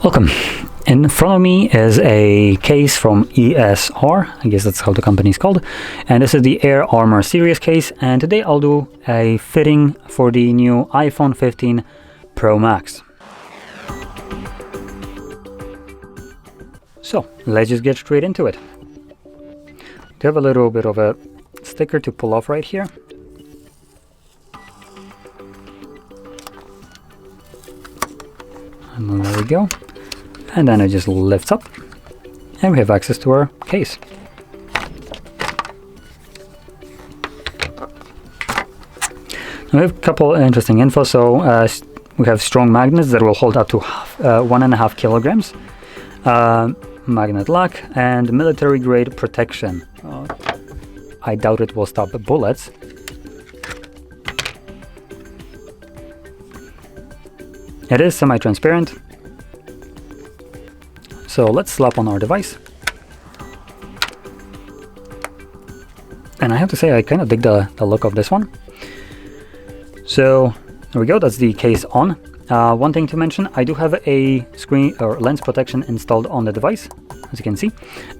Welcome. In front of me is a case from ESR, I guess that's how the company is called, and this is the Air Armor series case, and today I'll do a fitting for the new iPhone 15 Pro Max. So let's just get straight into it. We have a little bit of a sticker to pull off right here. And there we go. And then it just lifts up and we have access to our case. Now we have a couple interesting info. So we have strong magnets that will hold up to 1.5 kilograms, magnet lock, and military grade protection. I doubt it will stop bullets. It is semi-transparent. So let's slap on our device. And I have to say, I kind of dig the look of this one. So there we go, that's the case on. One thing to mention, I do have a screen or lens protection installed on the device, as you can see,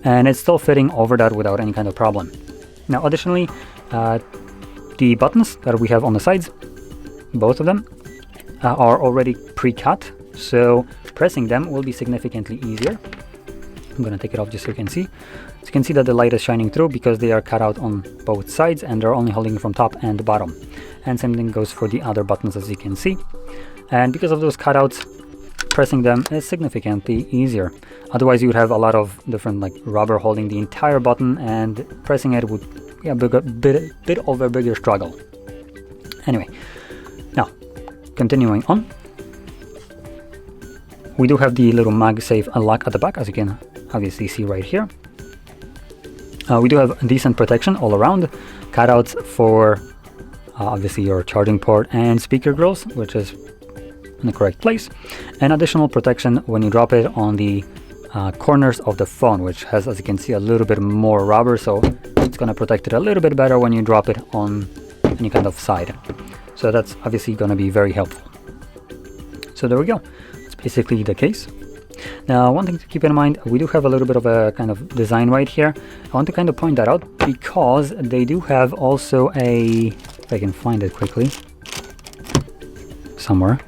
and it's still fitting over that without any kind of problem. Now additionally, the buttons that we have on the sides, both of them, are already pre-cut, so pressing them will be significantly easier. I'm going to take it off just so you can see. So you can see that the light is shining through because they are cut out on both sides and they're only holding from top and bottom. And same thing goes for the other buttons, as you can see. And because of those cutouts, pressing them is significantly easier. Otherwise you would have a lot of different like rubber holding the entire button, and pressing it would be a bit of a bigger struggle. Anyway, now continuing on. We do have the little MagSafe lock at the back, as you can obviously see right here. We do have decent protection all around, cutouts for obviously your charging port and speaker grills, which is in the correct place, and additional protection when you drop it on the corners of the phone, which has, as you can see, a little bit more rubber, so it's going to protect it a little bit better when you drop it on any kind of side. So that's obviously going to be very helpful. So there we go. That's basically the case. Now, one thing to keep in mind, we do have a little bit of a kind of design right here. I want to kind of point that out because they do have also a, if I can find it quickly, somewhere.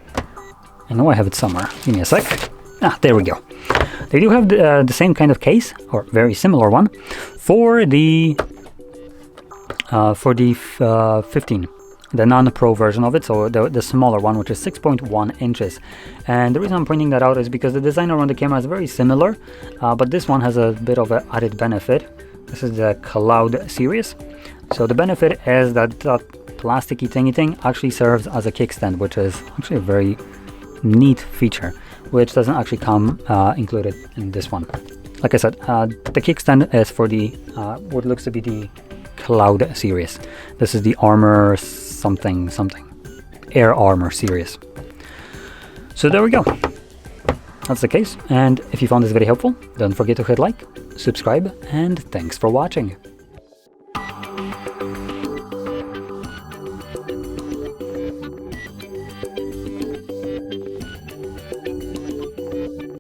I know I have it somewhere. Give me a sec. Ah, there we go. They do have the same kind of case, or very similar one, for the 15. The non-pro version of it, so the smaller one, which is 6.1 inches. And the reason I'm pointing that out is because the design around the camera is very similar, but this one has a bit of an added benefit. This is the Cloud series. So the benefit is that that plasticky thingy thing actually serves as a kickstand, which is actually a very neat feature, which doesn't actually come included in this one. Like I said, the kickstand is for the what looks to be the Cloud series. This is the Armor something Air Armor series. So there we go. That's the case, and if you found this video helpful, don't forget to hit like, subscribe, and thanks for watching.